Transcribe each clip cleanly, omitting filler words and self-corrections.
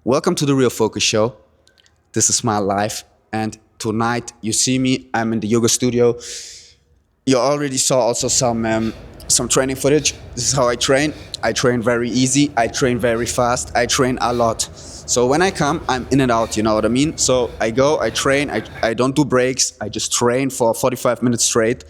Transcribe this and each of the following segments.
Welcome to the Real Focus Show. This is my life, and tonight you see me. I'm in the yoga studio. You already saw also some training footage. This is how I train. I train very easy. I train very fast. I train a lot. So when I come, I'm in and out. You know what I mean? So I go, I train. I don't do breaks. I just train for 45 minutes straight.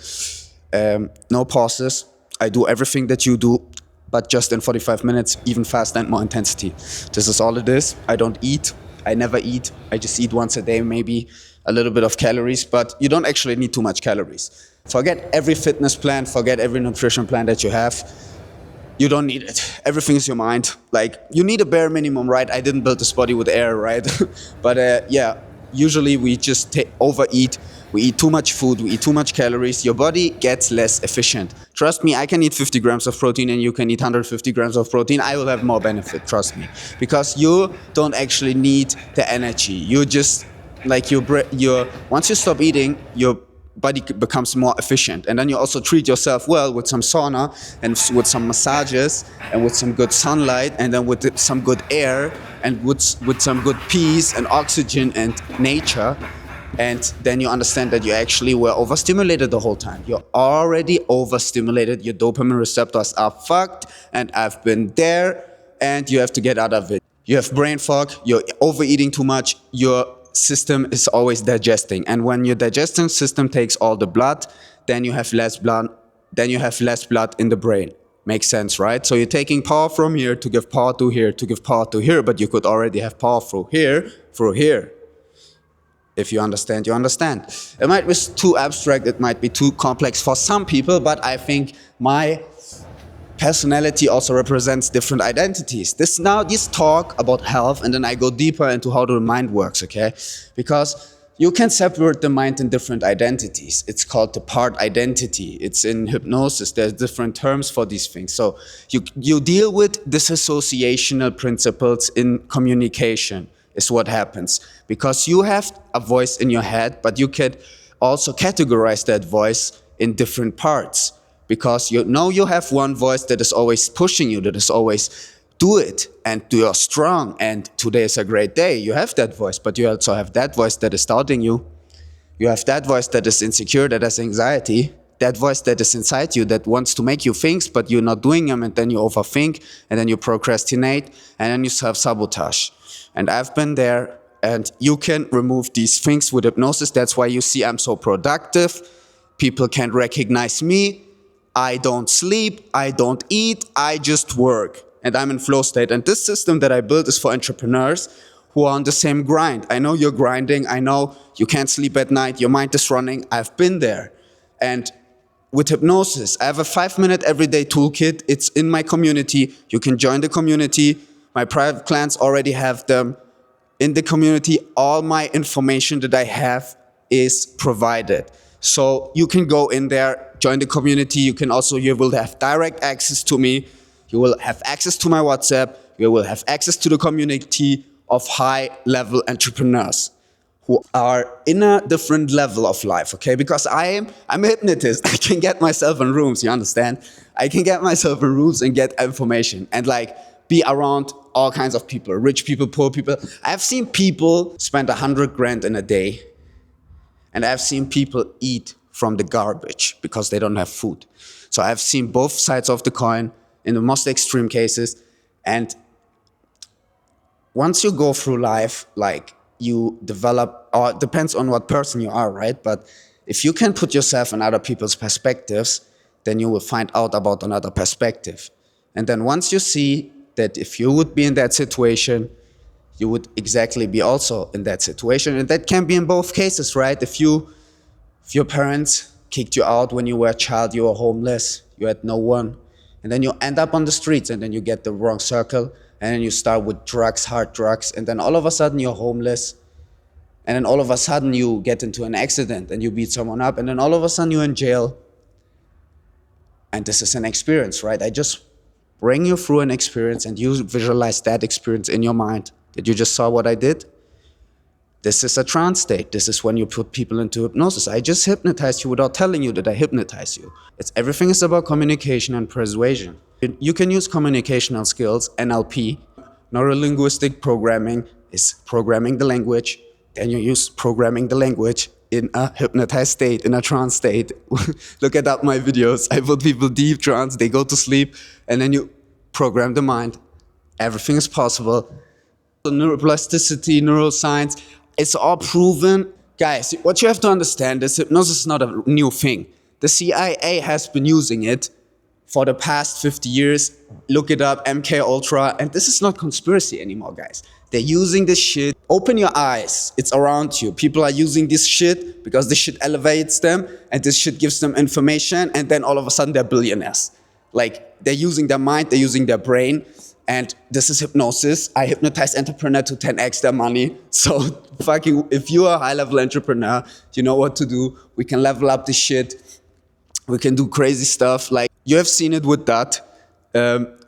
No pauses. I do everything that you do, but just in 45 minutes, even faster and more intensity. This is all it is. I don't eat. I never eat. I just eat once a day, maybe a little bit of calories, but you don't actually need too much calories. Forget every fitness plan, forget every nutrition plan that you have. You don't need it. Everything is your mind. Like, you need a bare minimum, right? I didn't build this body with air, right? But yeah, usually we just overeat. We eat too much food, we eat too much calories, your body gets less efficient. Trust me, I can eat 50 grams of protein and you can eat 150 grams of protein. I will have more benefit, trust me. Because you don't actually need the energy. You just, like, once you stop eating, your body becomes more efficient. And then you also treat yourself well with some sauna and with some massages and with some good sunlight and then with some good air and with some good peace and oxygen and nature. And then you understand that you actually were overstimulated the whole time. You're already overstimulated. Your dopamine receptors are fucked, and I've been there, and you have to get out of it. You have brain fog, you're overeating too much, your system is always digesting. And when your digesting system takes all the blood, then you have less blood in the brain. Makes sense, right? So you're taking power from here to give power to here, to give power to here, but you could already have power through here. If you understand, you understand. It might be too abstract, it might be too complex for some people, but I think my personality also represents different identities. This talk about health, and then I go deeper into how the mind works, okay? Because you can separate the mind in different identities. It's called the part identity. It's in hypnosis. There's different terms for these things. So you deal with disassociational principles in communication. Is what happens, because you have a voice in your head, but you can also categorize that voice in different parts, because you know you have one voice that is always pushing you, that is always do it and you're strong and today is a great day. You have that voice, but you also have that voice that is doubting you. You have that voice that is insecure, that has anxiety, that voice that is inside you that wants to make you things, but you're not doing them, and then you overthink, and then you procrastinate, and then you self-sabotage. And I've been there, and you can remove these things with hypnosis. That's why you see I'm so productive. People can recognize me. I don't sleep, I don't eat, I just work. And I'm in flow state. And this system that I built is for entrepreneurs who are on the same grind. I know you're grinding. I know you can't sleep at night. Your mind is running. I've been there. And with hypnosis, I have a 5-minute everyday toolkit. It's in my community. You can join the community. My private clients already have them. In the community, all my information that I have is provided. So you can go in there, join the community. You will have direct access to me. You will have access to my WhatsApp. You will have access to the community of high-level entrepreneurs who are in a different level of life, okay? Because I'm a hypnotist. I can get myself in rooms, you understand? I can get myself in rooms and get information and be around all kinds of people, rich people, poor people. I've seen people spend 100 grand in a day, and I've seen people eat from the garbage because they don't have food. So I've seen both sides of the coin in the most extreme cases. And once you go through life, you develop, or it depends on what person you are, right? But if you can put yourself in other people's perspectives, then you will find out about another perspective. And then once you see that if you would be in that situation, you would exactly be also in that situation. And that can be in both cases, right? If your parents kicked you out when you were a child, you were homeless, you had no one, and then you end up on the streets, and then you get the wrong circle, and then you start with drugs, hard drugs, and then all of a sudden you're homeless, and then all of a sudden you get into an accident and you beat someone up, and then all of a sudden you're in jail. And this is an experience, right? I just bring you through an experience, and you visualize that experience in your mind. Did you just saw what I did? This is a trance state. This is when you put people into hypnosis. I just hypnotize you without telling you that I hypnotize you. Everything is about communication and persuasion. You can use communicational skills, NLP, Neurolinguistic programming is programming the language. Then you use programming the language in a hypnotized state, in a trance state. Look at my videos. I put people deep trance, they go to sleep, and then you program the mind. Everything is possible. The neuroplasticity, neuroscience, it's all proven. Guys, what you have to understand is hypnosis is not a new thing. The CIA has been using it for the past 50 years. Look it up, MK Ultra, and this is not conspiracy anymore, guys. They're using this shit. Open your eyes, it's around you. People are using this shit because this shit elevates them, and this shit gives them information, and then all of a sudden they're billionaires. Like, they're using their mind, they're using their brain, and this is hypnosis. I hypnotize entrepreneurs to 10x their money. So fucking, if you're a high-level entrepreneur, you know what to do. We can level up this shit. We can do crazy stuff. Like, you have seen it with that.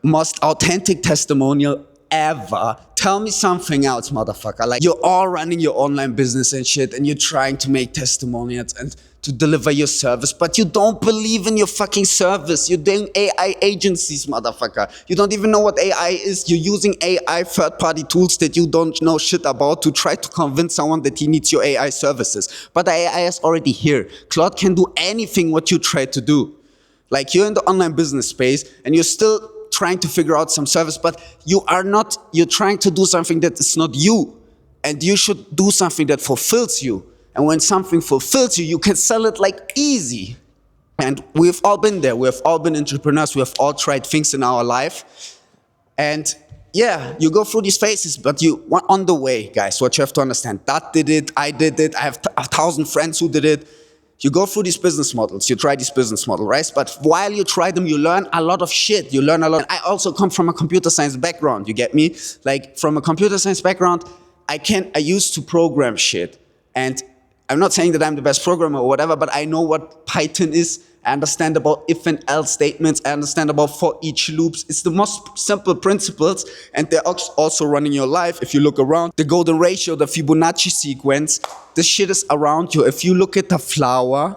Most authentic testimonial ever. Tell me something else, motherfucker. Like, you're all running your online business and shit, and you're trying to make testimonials and to deliver your service, but you don't believe in your fucking service. You're doing AI agencies, motherfucker. You don't even know what AI is. You're using AI third-party tools that you don't know shit about to try to convince someone that he needs your AI services. But the AI is already here. Claude can do anything what you try to do. Like, you're in the online business space and you're still trying to figure out some service, but you're trying to do something that is not you. And you should do something that fulfills you. And when something fulfills you, you can sell it like easy. And we've all been there. We've all been entrepreneurs. We have all tried things in our life. And yeah, you go through these phases, but you on the way, guys, what you have to understand. That did it, I did it, I have 1,000 friends who did it. You go through these business models, you try this business model, right? But while you try them, you learn a lot of shit. You learn a lot. I also come from a computer science background, you get me? Like, from a computer science background, I used to program shit. And I'm not saying that I'm the best programmer or whatever, but I know what Python is. I understand about if and else statements. I understand about for each loops. It's the most simple principles, and they're also running your life. If you look around, the golden ratio, the Fibonacci sequence, this shit is around you. If you look at a flower,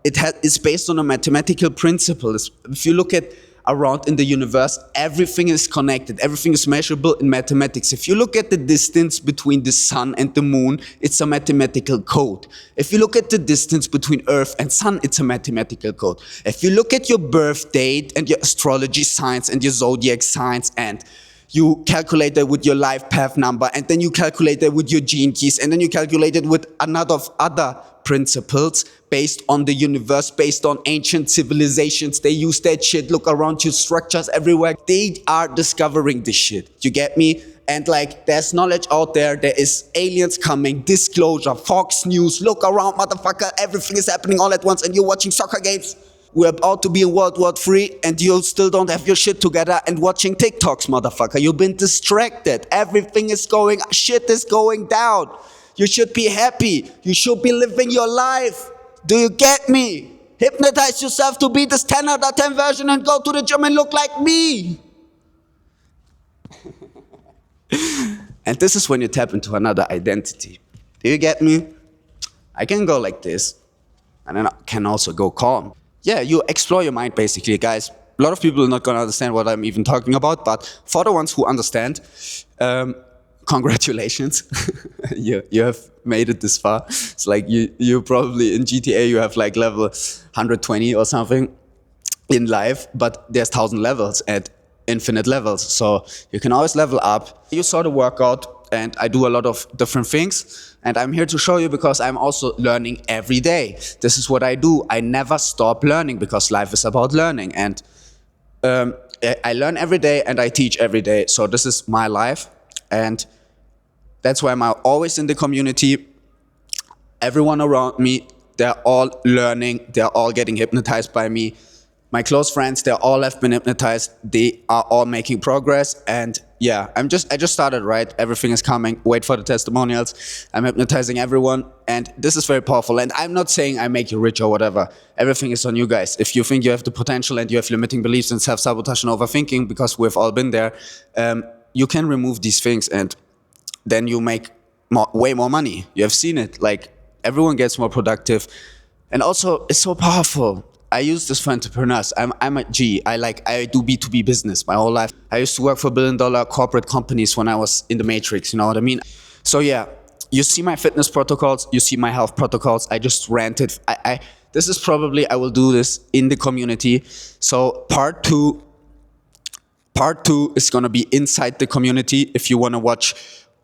it's based on a mathematical principle. If you look at around in the universe, everything is connected. Everything is measurable in mathematics. If you look at the distance between the sun and the moon, it's a mathematical code. If you look at the distance between Earth and sun, it's a mathematical code. If you look at your birth date and your astrology signs and your zodiac signs, and you calculate that with your life path number, and then you calculate that with your gene keys, and then you calculate it with other principles based on the universe, based on ancient civilizations. They use that shit. Look around you, structures everywhere. They are discovering this shit. You get me? And like, there's knowledge out there. There is aliens coming, disclosure, Fox News. Look around, motherfucker. Everything is happening all at once, and you're watching soccer games. We're about to be in World War III, and you still don't have your shit together and watching TikToks, motherfucker. You've been distracted. Everything is shit is going down. You should be happy. You should be living your life. Do you get me? Hypnotize yourself to be this 10 out of 10 version and go to the gym and look like me. And this is when you tap into another identity. Do you get me? I can go like this, and then I can also go calm. Yeah, you explore your mind, basically, guys. A lot of people are not going to understand what I'm even talking about, but for the ones who understand, congratulations. you have made it this far. It's like you probably in GTA you have like level 120 or something in life, but there's 1,000 levels at infinite levels, so you can always level up. You saw the workout, and I do a lot of different things, and I'm here to show you because I'm also learning every day. This is what I do. I never stop learning because life is about learning, and I learn every day and I teach every day. So this is my life, and that's why I'm always in the community. Everyone around me, they're all learning. They're all getting hypnotized by me. My close friends, they all have been hypnotized. They are all making progress. And yeah, I just started, right? Everything is coming. Wait for the testimonials. I'm hypnotizing everyone. And this is very powerful. And I'm not saying I make you rich or whatever. Everything is on you guys. If you think you have the potential and you have limiting beliefs and self-sabotage and overthinking, because we've all been there, you can remove these things and then you make way more money. You have seen it. Like, everyone gets more productive. And also, it's so powerful. I use this for entrepreneurs. I'm a G. I do B2B business my whole life. I used to work for billion-dollar corporate companies when I was in the matrix, you know what I mean? So yeah, you see my fitness protocols, you see my health protocols. I just ranted. This is probably, I will do this in the community. So part two is going to be inside the community. If you want to watch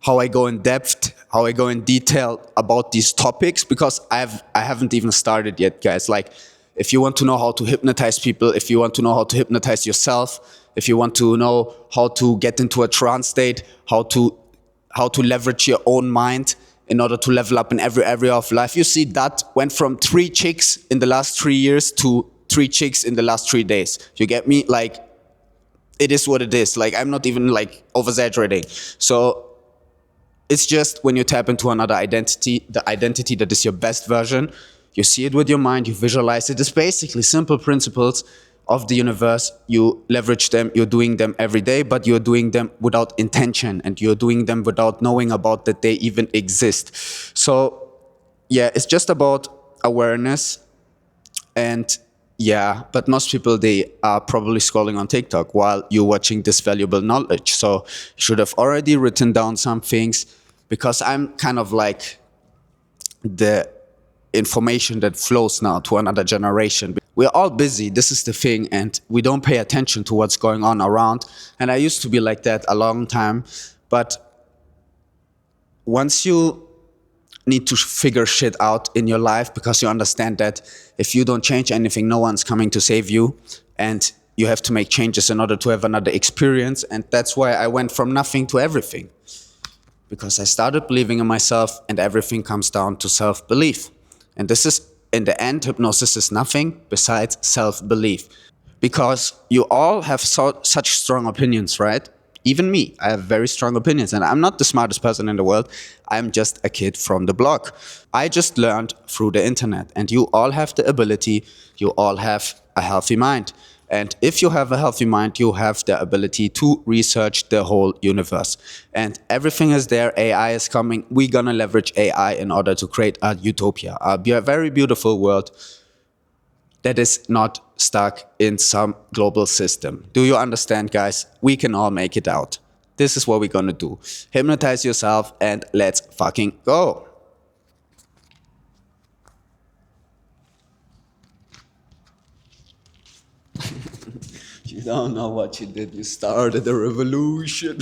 how I go in depth, how I go in detail about these topics, because I haven't even started yet, guys. Like, if you want to know how to hypnotize people, if you want to know how to hypnotize yourself, if you want to know how to get into a trance state, how to leverage your own mind in order to level up in every area of life. You see, that went from 3 chicks in the last 3 years to 3 chicks in the last 3 days. You get me? Like, it is what it is. Like, I'm not even like over-exaggerating. So it's just when you tap into another identity, the identity that is your best version, you see it with your mind, you visualize it. It's basically simple principles of the universe. You leverage them, you're doing them every day, but you're doing them without intention, and you're doing them without knowing about that they even exist. So yeah, it's just about awareness. And yeah, but most people, they are probably scrolling on TikTok while you're watching this valuable knowledge. So you should have already written down some things, because I'm kind of like the information that flows now to another generation. We're all busy, this is the thing, and we don't pay attention to what's going on around. And I used to be like that a long time. But once you need to figure shit out in your life, because you understand that if you don't change anything, no one's coming to save you, and you have to make changes in order to have another experience. And that's why I went from nothing to everything, because I started believing in myself, and everything comes down to self-belief. And this is, in the end, hypnosis is nothing besides self-belief. Because you all have such strong opinions, right? Even me, I have very strong opinions, and I'm not the smartest person in the world. I'm just a kid from the block. I just learned through the internet, and you all have the ability, you all have a healthy mind. And if you have a healthy mind, you have the ability to research the whole universe. And everything is there, AI is coming. We're gonna leverage AI in order to create a utopia, a very beautiful world that is not stuck in some global system. Do you understand, guys? We can all make it out. This is what we're gonna do. Hypnotize yourself, and let's fucking go. You don't know what you did. You started a revolution.